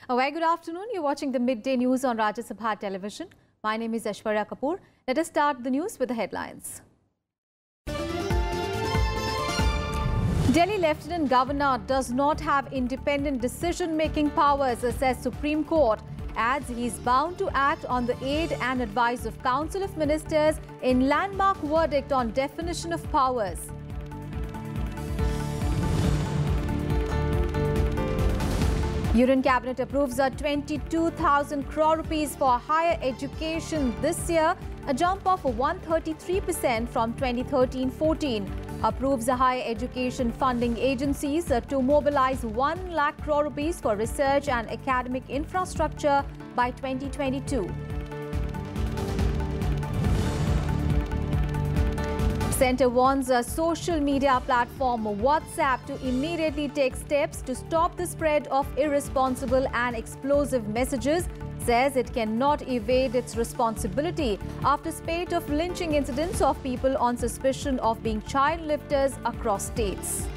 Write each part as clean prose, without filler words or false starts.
A very good afternoon. You're watching the midday news on Rajya Sabha television. My name is Aishwarya Kapoor. Let us start the news with the headlines. Delhi Lieutenant Governor does not have independent decision-making powers, says Supreme Court. Adds he's bound to act on the aid and advice of Council of Ministers in landmark verdict on definition of powers. Union Cabinet approves a 22,000 crore rupees for higher education this year, a jump of 133% from 2013-14. Approves the higher education funding agencies to mobilize 1 lakh crore rupees for research and academic infrastructure by 2022. Centre warns a social media platform WhatsApp to immediately take steps to stop the spread of irresponsible and explosive messages. Says it cannot evade its responsibility after spate of lynching incidents of people on suspicion of being child lifters across states.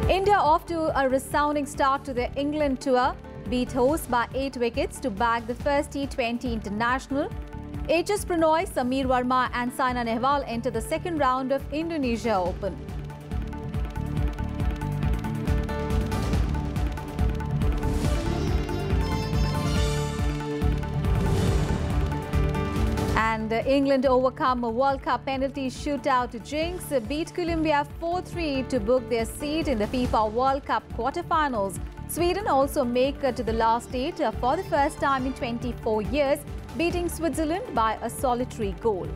India off to a resounding start to their England tour, beat hosts by 8 wickets to bag the first T20 international. HS Pranoy, Sameer Verma and Saina Nehwal enter the second round of Indonesia Open. And England overcome a World Cup penalty shootout jinx, beat Colombia 4-3 to book their seat in the FIFA World Cup quarterfinals. Sweden also make it to the last 8 for the first time in 24 years, beating Switzerland by a solitary goal.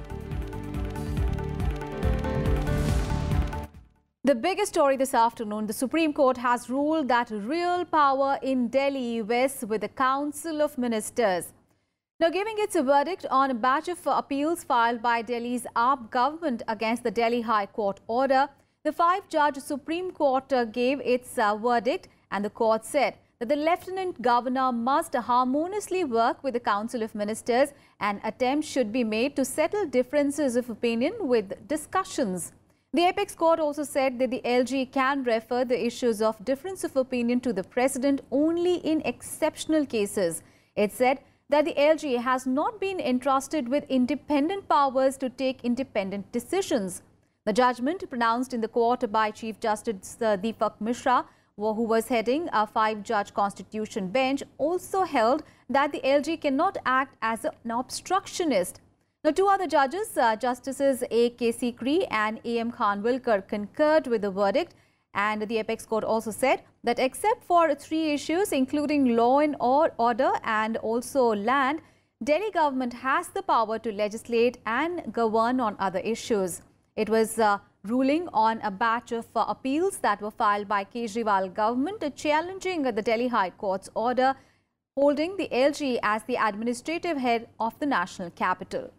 The biggest story this afternoon, the Supreme Court has ruled that real power in Delhi rests with the Council of Ministers. Now, giving its verdict on a batch of appeals filed by Delhi's AAP government against the Delhi High Court order, the 5-judge Supreme Court gave its verdict, and the court said that the Lieutenant Governor must harmoniously work with the Council of Ministers and attempts should be made to settle differences of opinion with discussions. The Apex Court also said that the LG can refer the issues of difference of opinion to the President only in exceptional cases. It said that the LG has not been entrusted with independent powers to take independent decisions. The judgment pronounced in the court by Chief Justice Deepak Mishra, who was heading a 5-judge constitution bench, also held that the LG cannot act as an obstructionist. Now, 2 other judges, Justices A.K. Sikri and A.M. Khanwilkar, concurred with the verdict. And the Apex Court also said that except for 3 issues, including law and order and also land, Delhi government has the power to legislate and govern on other issues. It was ruling on a batch of appeals that were filed by Kejriwal government challenging the Delhi High Court's order holding the LG as the administrative head of the national capital.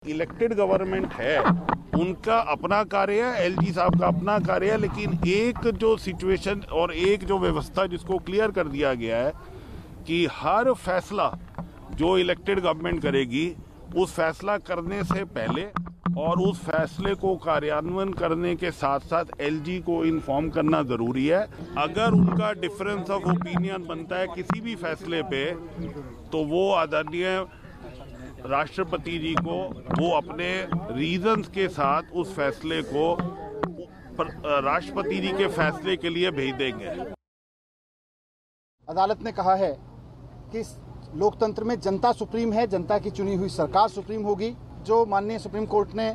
Elected government है, उनका अपना कार्य है, LG साहब का अपना कार्य है, लेकिन एक जो सिचुएशन और एक जो व्यवस्था जिसको क्लियर कर दिया गया है कि हर फैसला जो इलेक्टेड गवर्नमेंट करेगी, उस फैसला करने से पहले और उस फैसले को कार्यान्वयन करने के साथ साथ एलजी को इन्फॉर्म करना जरूरी है। अगर उनका डिफरेंस ऑफ ओपिनियन बनता है किसी भी फैसले पे, तो वो आदरणीय राष्ट्रपति जी को वो अपने रीजंस के साथ उस फैसले को राष्ट्रपति जी के फैसले के लिए भेज देंगे। अदालत ने कहा है कि लोकतंत्र में जनता सुप्रीम है, जनता की चुनी हुई सरकार सुप्रीम होगी। जो माननीय सुप्रीम कोर्ट ने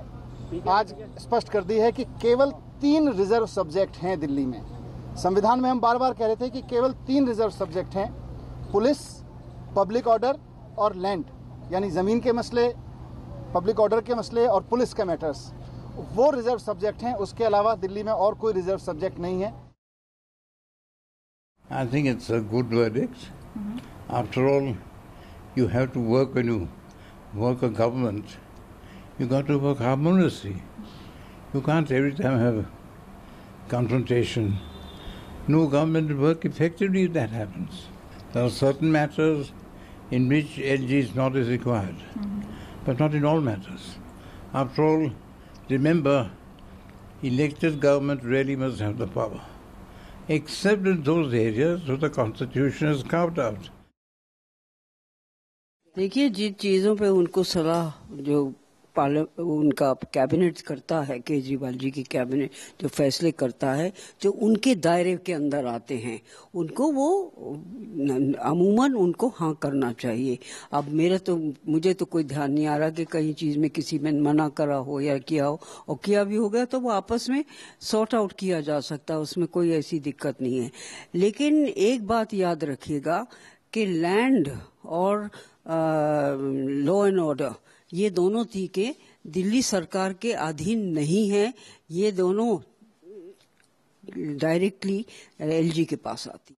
आज स्पष्ट कर दी है कि केवल 3 रिजर्व सब्जेक्ट हैं दिल्ली में। संविधान में हम बार बार कह रहे थे कि केवल 3 रिजर्व सब्जेक्ट हैं, पुलिस, पब्लिक ऑर्डर और लैंड, यानी जमीन के मसले, पब्लिक ऑर्डर के मसले और पुलिस के मैटर्स, वो रिजर्व सब्जेक्ट हैं। उसके अलावा दिल्ली में और कोई रिजर्व सब्जेक्ट नहीं है। I think it's a good verdict. After all, you have to work when you work a government. You got to work harmoniously. You can't every time have confrontation. No government will work effectively if that happens. There are certain matters in which LG is not as required. but not in all matters. After all, remember, elected government really must have the power, except in those areas where the Constitution is carved out. देखिए, जिन चीज़ों पे उनको सलाह जो उनका cabinet करता है, केजरीवाल जी की कैबिनेट जो फैसले करता है, जो उनके दायरे के अंदर आते हैं, उनको वो अमूमन उनको हाँ करना चाहिए. अब मुझे तो कोई ध्यान नहीं आ रहा कि कहीं चीज़ में किसी में मना करा हो या किया हो, और किया भी हो गया तो वो आपस में सॉर्ट आउट किया जा सकता है, उसमें कोई ऐसी दिक्कत नहीं है. लेकिन एक बात याद रखिएगा कि लैंड और लॉ एंड ऑर्डर ये दोनों चीजें दिल्ली सरकार के अधीन नहीं है, ये दोनों डायरेक्टली एलजी के पास आती.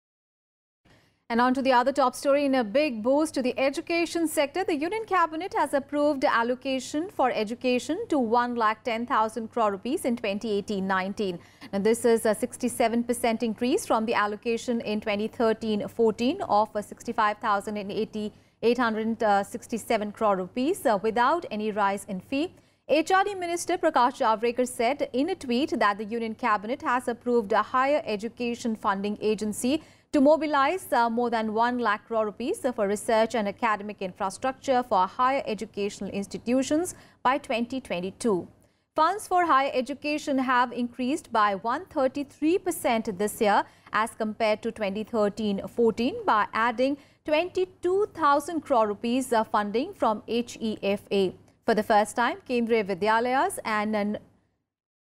And on to the other top story. In a big boost to the education sector, the Union Cabinet has approved allocation for education to 1,10,000 crore rupees in 2018-19. Now, this is a 67% increase from the allocation in 2013-14 of 65,867 crore rupees without any rise in fee. HRD Minister Prakash Javadekar said in a tweet that the Union Cabinet has approved a higher education funding agency to mobilize more than 1 lakh crore rupees for research and academic infrastructure for higher educational institutions by 2022. Funds for higher education have increased by 133% this year as compared to 2013-14 by adding 22,000 crore rupees funding from HEFA. For the first time, Kendriya Vidyalayas and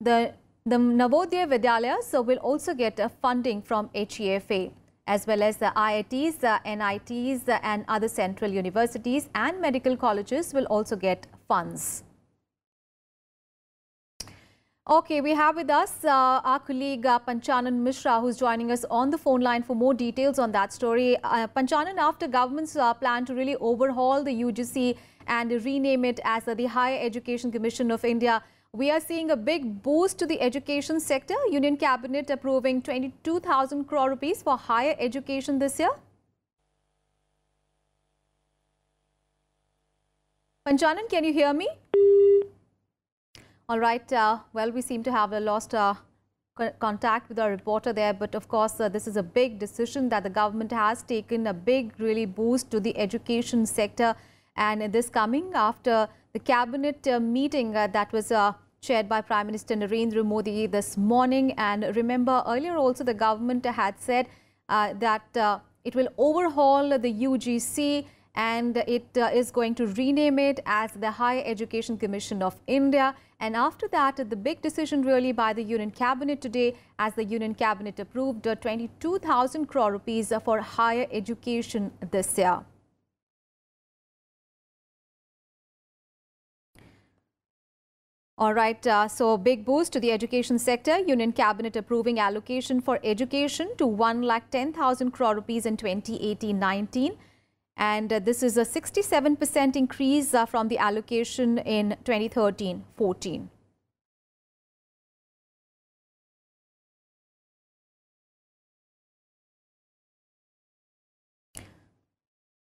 the Navodaya Vidyalayas will also get funding from HEFA, as well as the IITs, NITs and other central universities and medical colleges will also get funds. Okay, we have with us our colleague Panchanan Mishra, who's joining us on the phone line for more details on that story. Panchanan, after government's plan to really overhaul the UGC and rename it as the Higher Education Commission of India, we are seeing a big boost to the education sector. Union Cabinet approving 22,000 crore rupees for higher education this year. Panchanan, can you hear me? All right. Well, we seem to have lost contact with our reporter there. But of course, this is a big decision that the government has taken, a big really boost to the education sector. And this coming after the cabinet meeting that was chaired by Prime Minister Narendra Modi this morning. And remember, earlier also the government had said that it will overhaul the UGC and it is going to rename it as the Higher Education Commission of India. And after that, the big decision really by the Union Cabinet today, as the Union Cabinet approved 22,000 crore rupees for higher education this year. All right, so big boost to the education sector. Union Cabinet approving allocation for education to 1,10,000 crore rupees in 2018-19. And this is a 67% increase from the allocation in 2013-14.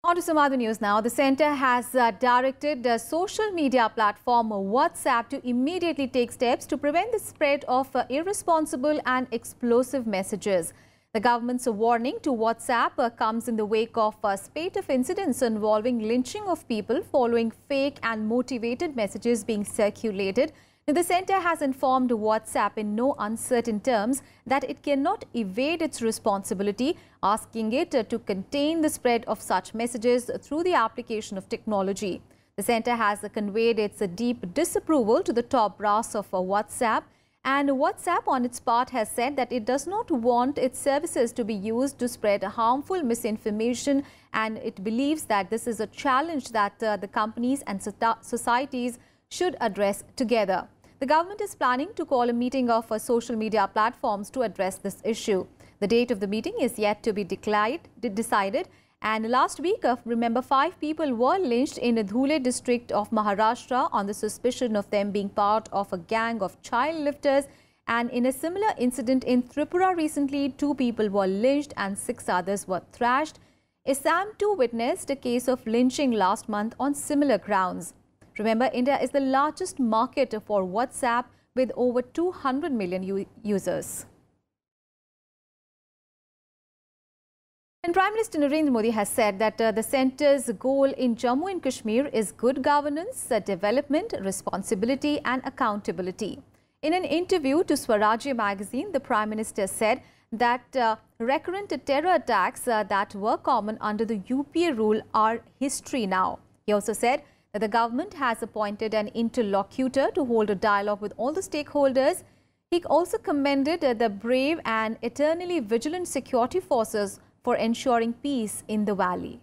On to some other news now. The centre has directed the social media platform WhatsApp to immediately take steps to prevent the spread of irresponsible and explosive messages. The government's warning to WhatsApp comes in the wake of a spate of incidents involving lynching of people following fake and motivated messages being circulated. The centre has informed WhatsApp in no uncertain terms that it cannot evade its responsibility, asking it to contain the spread of such messages through the application of technology. The centre has conveyed its deep disapproval to the top brass of WhatsApp. And WhatsApp on its part has said that it does not want its services to be used to spread harmful misinformation, and it believes that this is a challenge that the companies and societies should address together. The government is planning to call a meeting of social media platforms to address this issue. The date of the meeting is yet to be decided. And last week, remember, 5 people were lynched in the Dhule district of Maharashtra on the suspicion of them being part of a gang of child lifters. And in a similar incident in Tripura recently, 2 people were lynched and 6 others were thrashed. Assam too witnessed a case of lynching last month on similar grounds. Remember, India is the largest market for WhatsApp with over 200 million users. And Prime Minister Narendra Modi has said that the centre's goal in Jammu and Kashmir is good governance, development, responsibility and accountability. In an interview to Rajya magazine, the Prime Minister said that recurrent terror attacks that were common under the UPA rule are history now. He also said that the government has appointed an interlocutor to hold a dialogue with all the stakeholders. He also commended the brave and eternally vigilant security forces for ensuring peace in the valley.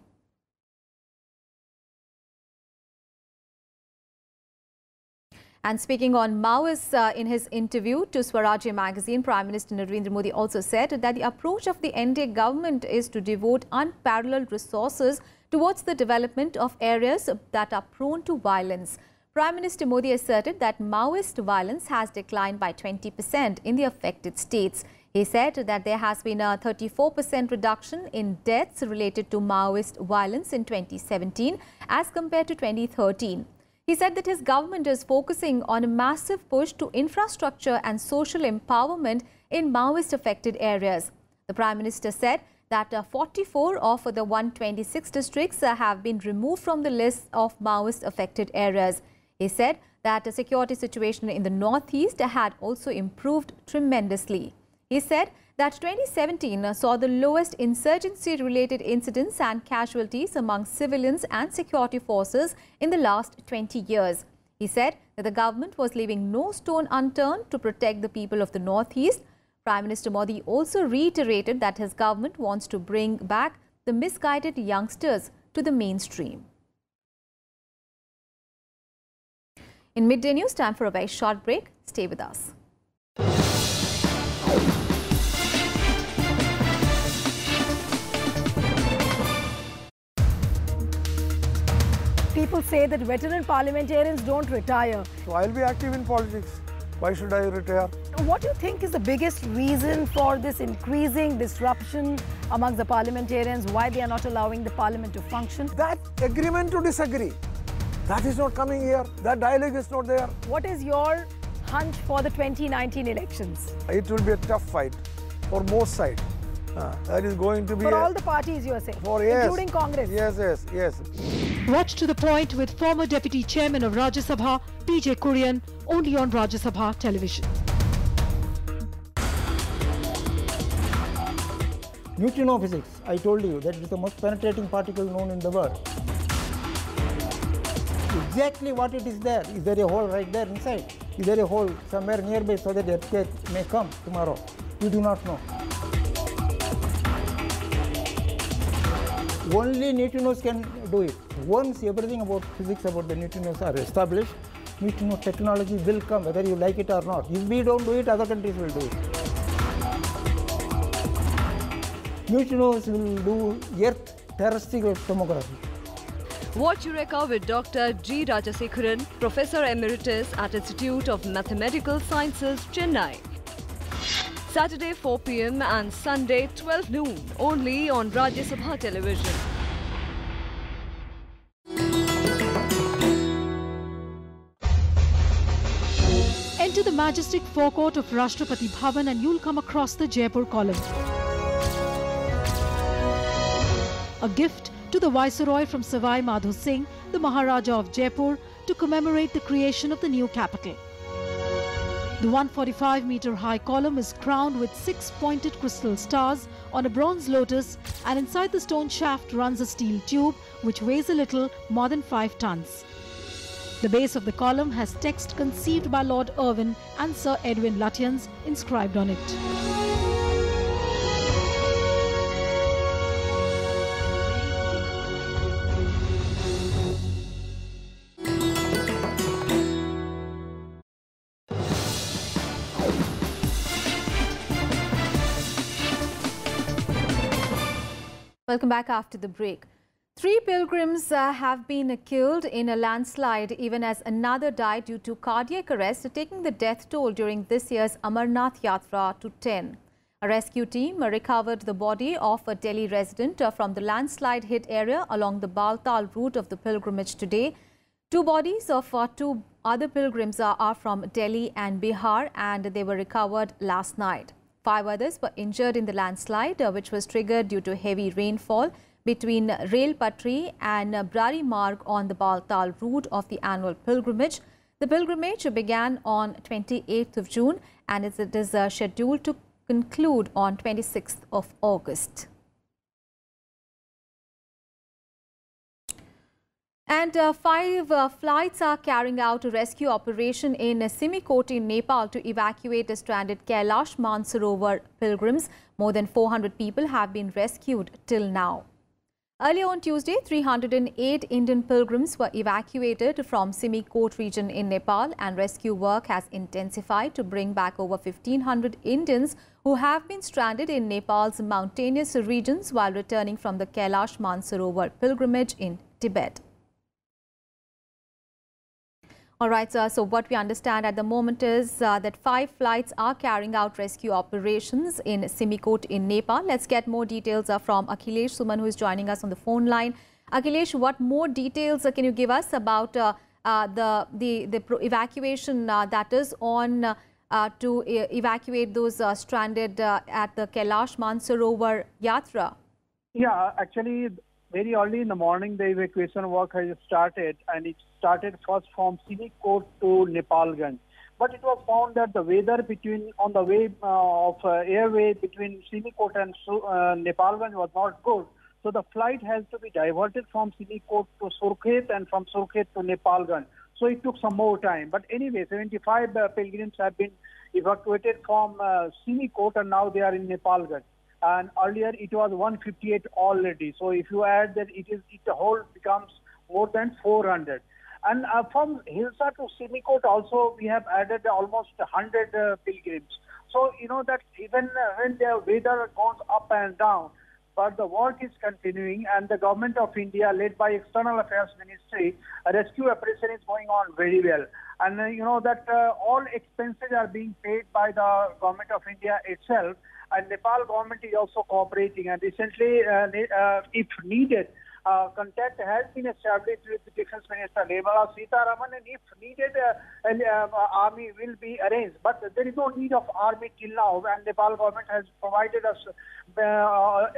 And speaking on Maoists in his interview to Swarajya magazine, Prime Minister Narendra Modi also said that the approach of the NDA government is to devote unparalleled resources towards the development of areas that are prone to violence. Prime Minister Modi asserted that Maoist violence has declined by 20% in the affected states. He said that there has been a 34% reduction in deaths related to Maoist violence in 2017 as compared to 2013. He said that his government is focusing on a massive push to infrastructure and social empowerment in Maoist-affected areas. The Prime Minister said that 44 of the 126 districts have been removed from the list of Maoist-affected areas. He said that the security situation in the northeast had also improved tremendously. He said that 2017 saw the lowest insurgency-related incidents and casualties among civilians and security forces in the last 20 years. He said that the government was leaving no stone unturned to protect the people of the northeast. Prime Minister Modi also reiterated that his government wants to bring back the misguided youngsters to the mainstream. In Midday News, time for a very short break. Stay with us. People say that veteran parliamentarians don't retire. So I'll be active in politics. Why should I retire? What do you think is the biggest reason for this increasing disruption amongst the parliamentarians? Why they are not allowing the parliament to function? That agreement to disagree, that is not coming here. That dialogue is not there. What is your hunch for the 2019 elections? It will be a tough fight for most sides. That is going to be for all the parties, you are saying, including Congress. Yes. Watch to the point with former Deputy Chairman of Rajya Sabha, PJ Kurian, only on Rajya Sabha television. Neutrino physics, I told you that it is the most penetrating particle known in the world. Exactly what it is there. Is there a hole right there inside? Is there a hole somewhere nearby so that the earthquake may come tomorrow? You do not know. Only neutrinos can do it. Once everything about physics about the neutrinos are established, neutrino technology will come whether you like it or not. If we don't do it, other countries will do it. Neutrinos will do earth terrestrial tomography. Watch Eureka with Dr. G. Rajasekharan, Professor Emeritus at Institute of Mathematical Sciences, Chennai. Saturday 4 p.m. and Sunday 12 noon, only on Rajya Sabha television. Enter the majestic forecourt of Rashtrapati Bhavan and you'll come across the Jaipur column. A gift to the Viceroy from Savai Madho Singh, the Maharaja of Jaipur, to commemorate the creation of the new capital. The 145-meter high column is crowned with 6 pointed crystal stars on a bronze lotus, and inside the stone shaft runs a steel tube which weighs a little more than 5 tons. The base of the column has text conceived by Lord Irwin and Sir Edwin Lutyens inscribed on it. Welcome back after the break. 3 pilgrims have been killed in a landslide, even as another died due to cardiac arrest, taking the death toll during this year's Amarnath Yatra to 10. A rescue team recovered the body of a Delhi resident from the landslide-hit area along the Baltal route of the pilgrimage today. Two bodies of two other pilgrims are from Delhi and Bihar, and they were recovered last night. 5 others were injured in the landslide, which was triggered due to heavy rainfall between Rail Patri and Brari Marg on the Baltal route of the annual pilgrimage. The pilgrimage began on 28th of June and it is scheduled to conclude on 26th of August. And 5 flights are carrying out a rescue operation in Simikot in Nepal to evacuate the stranded KAILASH Mansarovar pilgrims. More than 400 people have been rescued till now. Earlier on Tuesday, 308 Indian pilgrims were evacuated from Simikot region in Nepal, and rescue work has intensified to bring back over 1,500 Indians who have been stranded in Nepal's mountainous regions while returning from the KAILASH Mansarovar pilgrimage in Tibet. All right, so what we understand at the moment is that 5 flights are carrying out rescue operations in Simikot in Nepal. Let's get more details from Akhilesh Suman, who is joining us on the phone line. Akhilesh, what more details can you give us about the evacuation that is on to evacuate those stranded at the KAILASH Mansarovar YATRA? Yeah, actually, very early in the morning, the evacuation work has started, and it started first from Simikot to Nepalganj. But it was found that the weather on the way of airway between Simikot and Nepalganj was not good. So the flight has to be diverted from Simikot to Surkhet and from Surkhet to Nepalganj. So it took some more time. But anyway, 75 pilgrims have been evacuated from Simikot, and now they are in Nepalganj. And earlier it was 158 already. So if you add that, the whole becomes more than 400. And from Hilsa to Simikot also we have added almost 100 pilgrims. So you know that even when the weather goes up and down, but the work is continuing, and the government of India, led by External Affairs Ministry, a rescue operation is going on very well. And you know that all expenses are being paid by the government of India itself, and Nepal government is also cooperating. And recently, if needed, contact has been established with the Defense Minister Nirmala Sitharaman, and if needed, army will be arranged. But there is no need of army till now, and Nepal government has provided us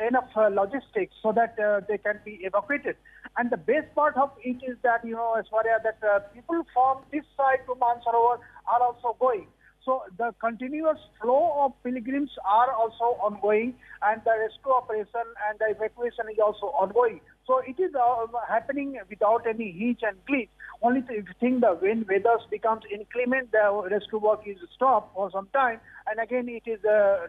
enough logistics so that they can be evacuated. And the best part of it is that, you know, as far as that people from this side to Mansarovar are also going. So the continuous flow of pilgrims are also ongoing, and the rescue operation and the evacuation is also ongoing. So it is happening without any hitch and glitch. Only if you think the weather becomes inclement, the rescue work is stopped for some time, and again it is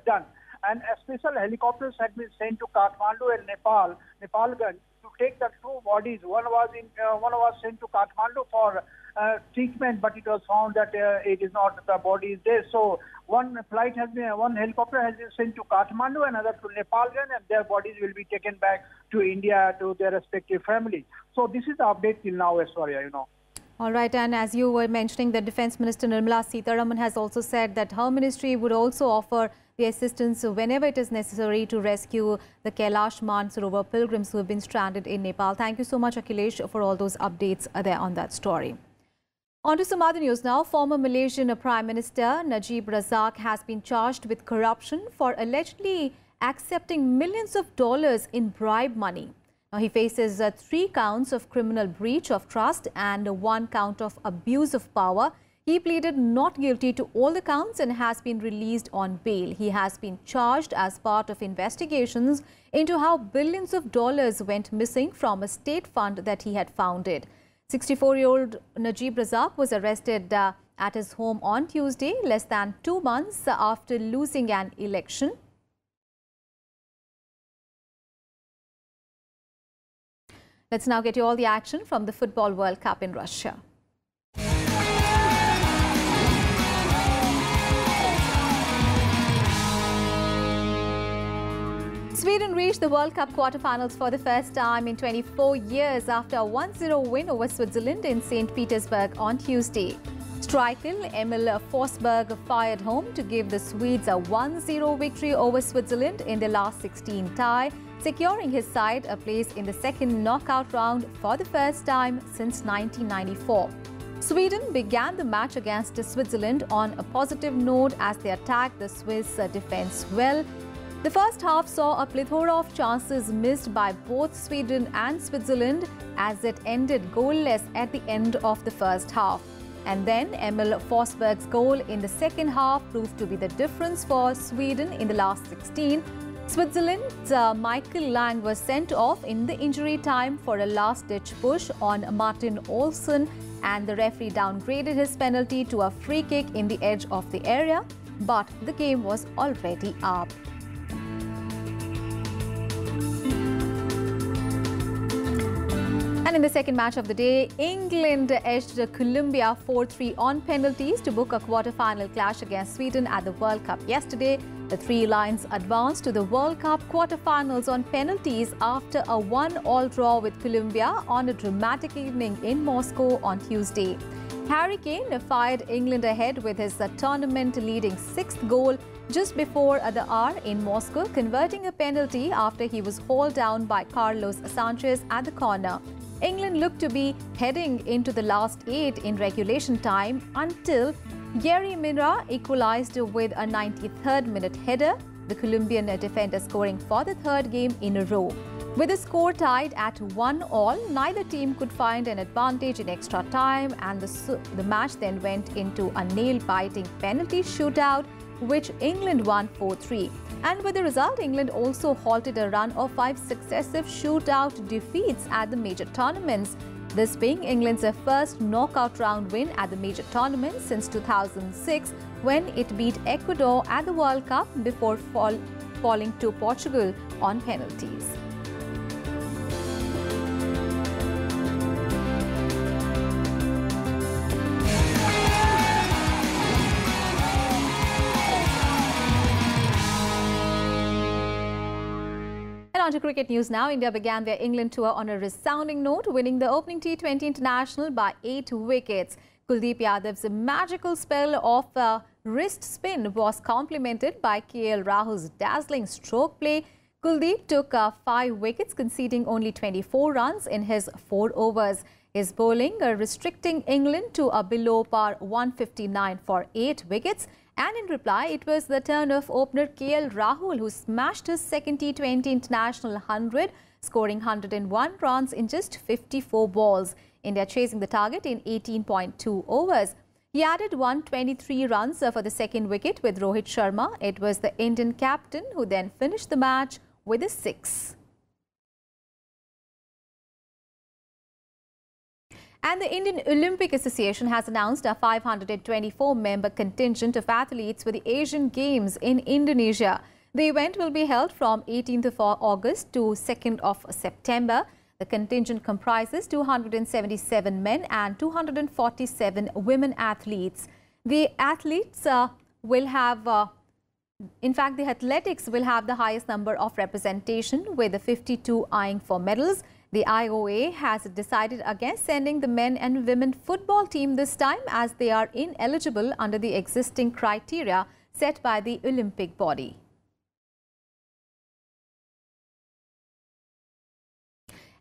done. And special helicopters had been sent to Kathmandu and Nepalganj to take the 2 bodies. One was sent to Kathmandu for treatment, but it was found that it is not, the body is there. So one helicopter has been sent to Kathmandu, another to Nepalganj, and their bodies will be taken back to India to their respective families. So this is the update till now, Aishwarya, you know. All right, and as you were mentioning, the Defense Minister Nirmala Sitharaman has also said that her ministry would also offer the assistance whenever it is necessary to rescue the KAILASH Mansarovar pilgrims who have been stranded in Nepal. Thank you so much, Akhilesh, for all those updates there on that story. On to some other news now. Former Malaysian Prime Minister Najib Razak has been charged with corruption for allegedly accepting millions of dollars in bribe money. Now, he faces 3 counts of criminal breach of trust and 1 count of abuse of power. He pleaded not guilty to all the counts and has been released on bail. He has been charged as part of investigations into how billions of dollars went missing from a state fund that he had founded. 64-year-old Najib Razak was arrested at his home on Tuesday, less than 2 months after losing an election. Let's now get you all the action from the Football World Cup in Russia. Sweden reached the World Cup quarterfinals for the first time in 24 years after a 1-0 win over Switzerland in St. Petersburg on Tuesday. Striker Emil Forsberg fired home to give the Swedes a 1-0 victory over Switzerland in the last 16 tie, securing his side a place in the second knockout round for the first time since 1994. Sweden began the match against Switzerland on a positive note as they attacked the Swiss defence well. The first half saw a plethora of chances missed by both Sweden and Switzerland as it ended goalless at the end of the first half. And then Emil Forsberg's goal in the second half proved to be the difference for Sweden in the last 16. Switzerland's Michael Lang was sent off in the injury time for a last-ditch push on Martin Olsson, and the referee downgraded his penalty to a free kick in the edge of the area, but the game was already up. And in the second match of the day, England edged Colombia 4-3 on penalties to book a quarter-final clash against Sweden at the World Cup yesterday. The Three Lions advanced to the World Cup quarter-finals on penalties after a 1-all draw with Colombia on a dramatic evening in Moscow on Tuesday. Harry Kane fired England ahead with his tournament-leading sixth goal just before the hour in Moscow, converting a penalty after he was hauled down by Carlos Sanchez at the corner. England looked to be heading into the last 8 in regulation time until Yerry Mina equalized with a 93rd minute header, the Colombian defender scoring for the third game in a row. With the score tied at 1-all, neither team could find an advantage in extra time, and the match then went into a nail-biting penalty shootout, which England won 4-3. And with the result, England also halted a run of 5 successive shootout defeats at the major tournaments, this being England's first knockout round win at the major tournament since 2006, when it beat Ecuador at the World Cup before falling to Portugal on penalties. On to cricket news now. India began their England tour on a resounding note, winning the opening T20 international by 8 wickets. Kuldeep Yadav's magical spell of wrist spin was complemented by KL Rahul's dazzling stroke play. Kuldeep took 5 wickets, conceding only 24 runs in his 4 overs. His bowling restricting England to a below-par 159 for 8 wickets. And in reply, it was the turn of opener KL Rahul, who smashed his second T20 international 100, scoring 101 runs in just 54 balls. India chasing the target in 18.2 overs. He added 123 runs for the second wicket with Rohit Sharma. It was the Indian captain who then finished the match with a 6. And the Indian Olympic Association has announced a 524-member contingent of athletes for the Asian Games in Indonesia. The event will be held from 18th of August to 2nd of September. The contingent comprises 277 men and 247 women athletes. The athletes will have, in fact, the athletics will have the highest number of representation, with the 52 eyeing for medals. The IOA has decided against sending the men and women football team this time, as they are ineligible under the existing criteria set by the Olympic body.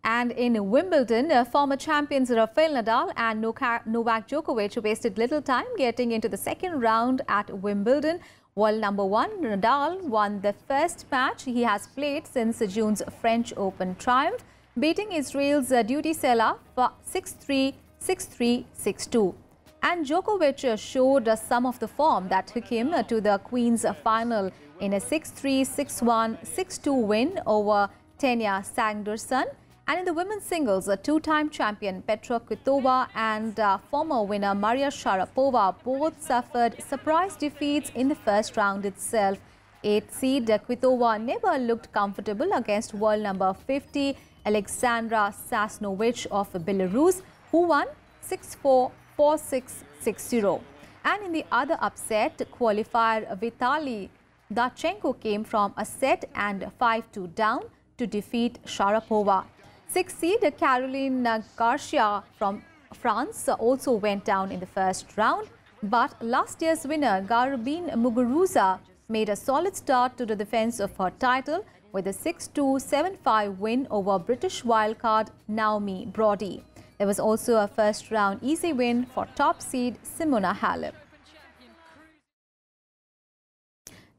And in Wimbledon, former champions Rafael Nadal and Novak Djokovic wasted little time getting into the second round at Wimbledon. World number 1 Nadal won the first match he has played since June's French Open triumph, beating Israel's Duty Sela for 6-3, 6-3, 6-2. And Djokovic showed some of the form that took him to the Queen's final in a 6-3, 6-1, 6-2 win over Tenya Sanderson. And in the women's singles, a 2-time champion Petra Kvitova and former winner Maria Sharapova both suffered surprise defeats in the first round itself. 8th seed Kvitova never looked comfortable against world number 50 Alexandra Sasnovich of Belarus, who won 6-4, 4-6, 6-0. And in the other upset, qualifier Vitaly Dachenko came from a set and 5-2 down to defeat Sharapova. 6th seed Caroline Garcia from France also went down in the first round, but last year's winner Garbine Muguruza made a solid start to the defense of her title, with a 6-2, 7-5 win over British wildcard Naomi Brody. There was also a first-round easy win for top seed Simona Halep.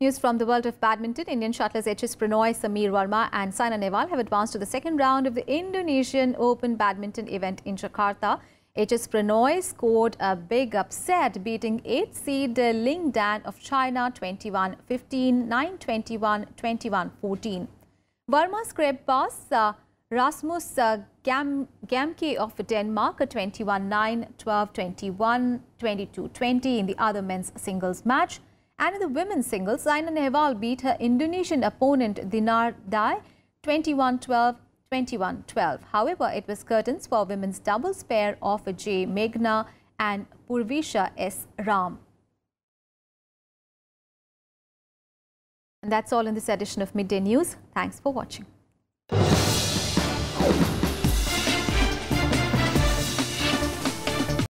News from the world of badminton. Indian shuttlers HS Pranoy, Sameer Verma and Saina Nehwal have advanced to the second round of the Indonesian Open badminton event in Jakarta. HS Pranoy scored a big upset, beating 8th seed Ling Dan of China 21-15, 9-21, 21-14. Verma scraped past Rasmus Gamke of Denmark 21-9, 12-21, 22-20 in the other men's singles match. And in the women's singles, Saina Nehwal beat her Indonesian opponent Dinar Dai 21-12, 21-12. However, it was curtains for women's doubles pair of J. Meghna and Purvisha S. Ram. And that's all in this edition of Midday News. Thanks for watching.